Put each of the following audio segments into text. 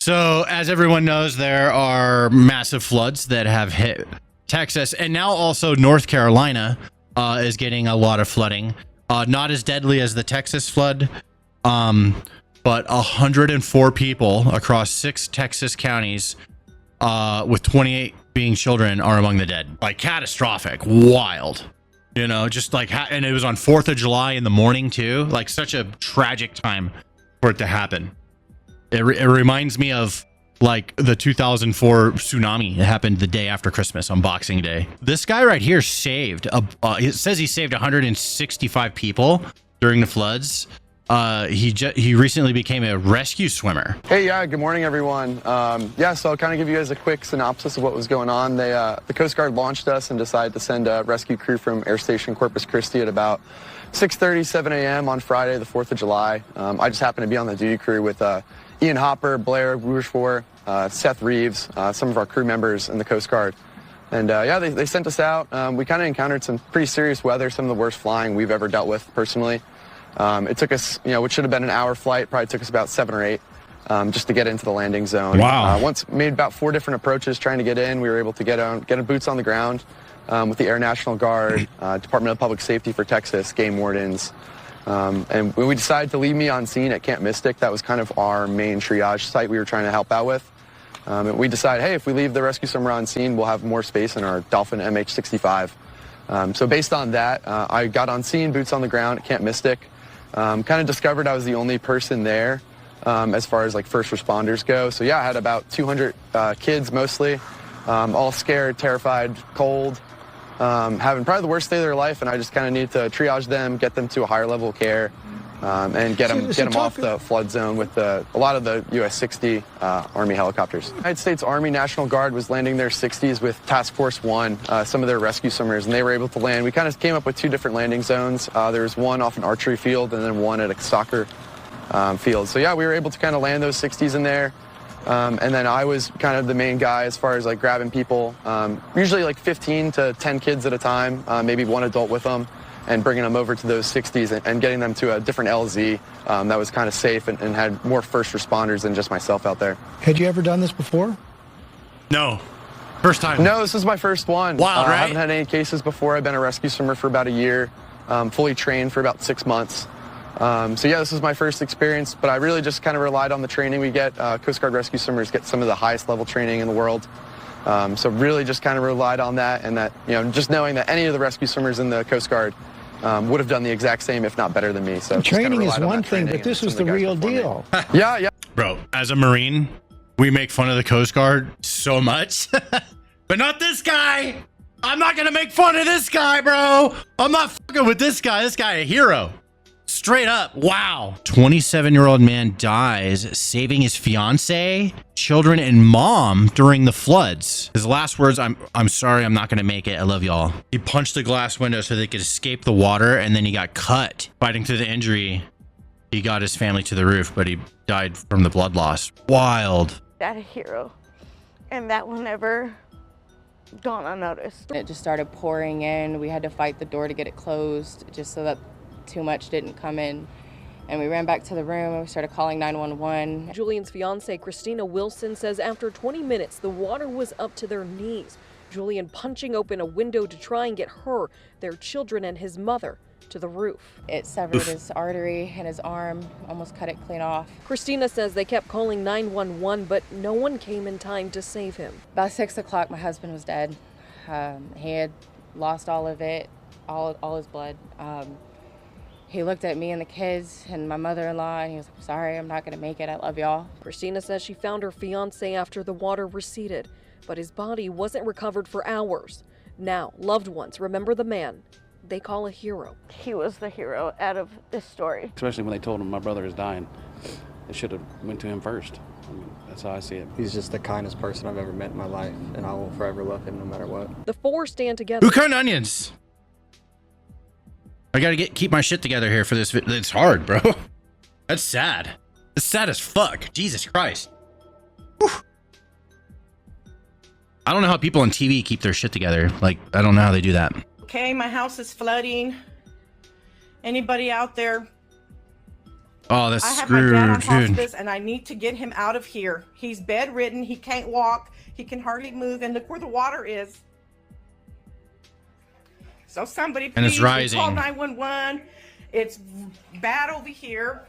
So, as everyone knows, there are massive floods that have hit Texas, and now also North Carolina is getting a lot of flooding. Not as deadly as the Texas flood, but 104 people across 6 Texas counties, with 28 being children, are among the dead. Like, catastrophic, wild. You know, just like, and it was on 4th of July in the morning too. Like, such a tragic time for it to happen. It reminds me of like the 2004 tsunami. It happened the day after Christmas on Boxing Day. This guy right here saved, it says he saved 165 people during the floods. He recently became a rescue swimmer. Hey, yeah, good morning, everyone. Yeah, so I'll kind of give you guys a quick synopsis of what was going on. The Coast Guard launched us and decided to send a rescue crew from Air Station Corpus Christi at about 6:30, 7 a.m. on Friday, the 4th of July. I just happened to be on the duty crew with Ian Hopper, Blair Rougefort, Seth Reeves, some of our crew members in the Coast Guard. And yeah, they sent us out. We kind of encountered some pretty serious weather, some of the worst flying we've ever dealt with personally. It took us, which should have been an hour flight, probably took us about 7 or 8 just to get into the landing zone. Wow. Once made about 4 different approaches trying to get in, we were able to get boots on the ground with the Air National Guard, Department of Public Safety for Texas, game wardens. And we decided to leave me on scene at Camp Mystic. That was kind of our main triage site we were trying to help out with. And we decided, hey, if we leave the rescue swimmer on scene, we'll have more space in our Dolphin MH-65. So based on that, I got on scene, boots on the ground at Camp Mystic. Kind of discovered I was the only person there as far as like first responders go. So yeah, I had about 200 kids mostly, all scared, terrified, cold, having probably the worst day of their life, and I just kind of need to triage them, get them to a higher level of care, and get them off the flood zone with a lot of the US-60 Army helicopters. United States Army National Guard was landing their 60s with Task Force 1, some of their rescue swimmers, and they were able to land. We kind of came up with 2 different landing zones. There was one off an archery field and then one at a soccer field. So yeah, we were able to kind of land those 60s in there. And then I was kind of the main guy as far as like grabbing people, usually like 15 to 10 kids at a time, maybe one adult with them, and bringing them over to those 60s and getting them to a different LZ that was kind of safe and had more first responders than just myself out there. Had you ever done this before? No. First time? No, this is my first one. Wild, right? I haven't had any cases before. I've been a rescue swimmer for about a year, fully trained for about 6 months. So yeah, this is my first experience, but I really just kind of relied on the training we get. Coast Guard rescue swimmers get some of the highest level training in the world. So really just kind of relied on that, and that, just knowing that any of the rescue swimmers in the Coast Guard would have done the exact same, if not better than me. So training is one thing, but this was the real deal. Yeah. Bro, as a Marine, we make fun of the Coast Guard so much, but not this guy. I'm not going to make fun of this guy, bro. I'm not fucking with this guy. This guy a hero. Straight up. Wow. 27-year-old man dies saving his fiance, children, and mom during the floods. His last words, I'm sorry, I'm not going to make it. I love y'all. He punched the glass window so they could escape the water, and then he got cut. Fighting through the injury, he got his family to the roof, but he died from the blood loss. Wild. That a hero. And that will never gone unnoticed. It just started pouring in. We had to fight the door to get it closed just so that too much didn't come in, and we ran back to the room and we started calling 911. Julian's fiance Christina Wilson says after 20 minutes the water was up to their knees. Julian punching open a window to try and get her, their children, and his mother to the roof. It severed his artery in his arm, almost cut it clean off. Christina says they kept calling 911, but no one came in time to save him. About 6 o'clock my husband was dead. He had lost all of it, all his blood. He looked at me and the kids and my mother-in-law, and he was like, sorry, I'm not going to make it. I love y'all. Christina says she found her fiance after the water receded, but his body wasn't recovered for hours. Now, loved ones remember the man they call a hero. He was the hero out of this story. Especially when they told him my brother is dying. They should have went to him first. I mean, that's how I see it. He's just the kindest person I've ever met in my life, and I will forever love him no matter what. The 4 stand together. Who cut onions? I gotta keep my shit together here for this. It's hard, bro. That's sad. It's sad as fuck. Jesus Christ. Whew. I don't know how people on TV keep their shit together. Like, I don't know how they do that. Okay, my house is flooding. Anybody out there Oh, that's I have screwed, my dad on dude. hospice, and I need to get him out of here. He's bedridden. He can't walk. He can hardly move. And look where the water is. So somebody, please, And it's rising. call 911. It's bad over here.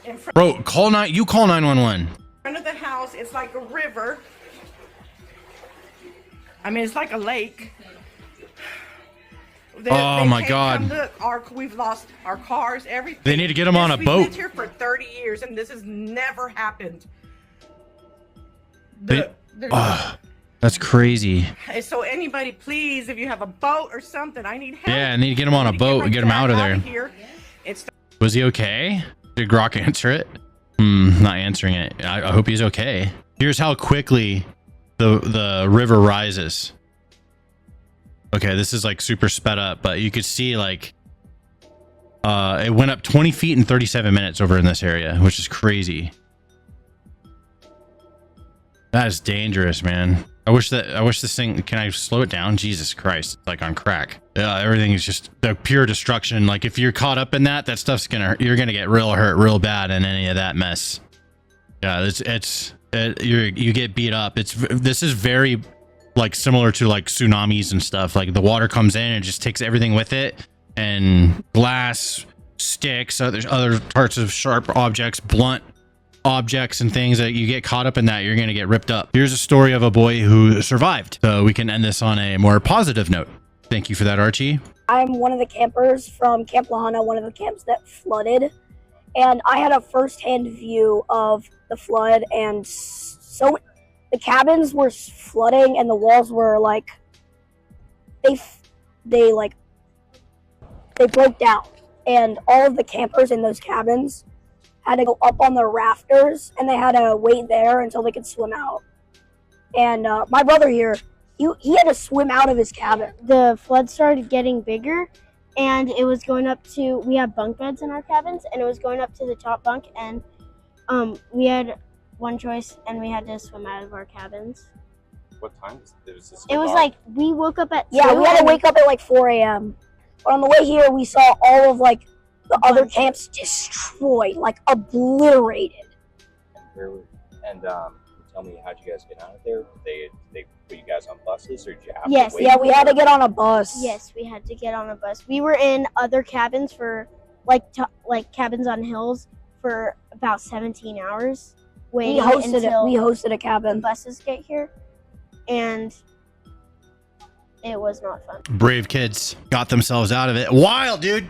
In front Bro, call 911. of the house, it's like a river. I mean, it's like a lake. They My can't God. come look, we've lost our cars, everything. They need to get him on a We've boat. lived here for 30 years, and this has never happened. That's crazy. So anybody, please, if you have a boat or something, I need help. Yeah, I need to get him on a boat and get him out of there. Here. Was he okay? Did Grok answer it? Not answering it. I hope he's okay. Here's how quickly the river rises. Okay, this is like super sped up, but you could see like it went up 20 feet in 37 minutes over in this area, which is crazy. That is dangerous, man. I wish this thing, can I slow it down? Jesus Christ, it's like on crack. Yeah, everything is just the pure destruction. Like if you're caught up in that stuff's you're gonna get real hurt real bad in any of that mess. Yeah, you get beat up. This is very like similar to like tsunamis and stuff. Like the water comes in and just takes everything with it, and glass, sticks, other parts of sharp objects, blunt objects and things that you get caught up in that, you're going to get ripped up. Here's a story of a boy who survived. So we can end this on a more positive note. Thank you for that, Archie. I'm one of the campers from Camp Lahana, one of the camps that flooded. And I had a first-hand view of the flood, and so the cabins were flooding and the walls were like, they broke down. And all of the campers in those cabins had to go up on the rafters, and they had to wait there until they could swim out. And my brother here, he had to swim out of his cabin. The flood started getting bigger, and it was going up to, we have bunk beds in our cabins, and it was going up to the top bunk, and we had one choice, and we had to swim out of our cabins. What time was it? It was like, we woke up at 2. Yeah, we had to wake up at like 4 a.m. But on the way here, we saw all of like the other camps destroyed, like obliterated. And tell me, how'd you guys get out of there? They put you guys on buses, or did you have Yes. to wait? Yeah, we had to get on a bus. Yes, we had to get on a bus. We were in other cabins for like cabins on hills for about 17 hours waiting until we hosted a cabin. the buses get here, and it was not fun. Brave kids got themselves out of it. Wild, dude.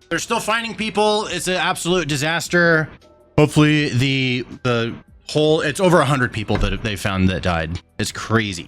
They're still finding people. It's an absolute disaster. Hopefully the whole, it's over 100 people that they found that died. It's crazy.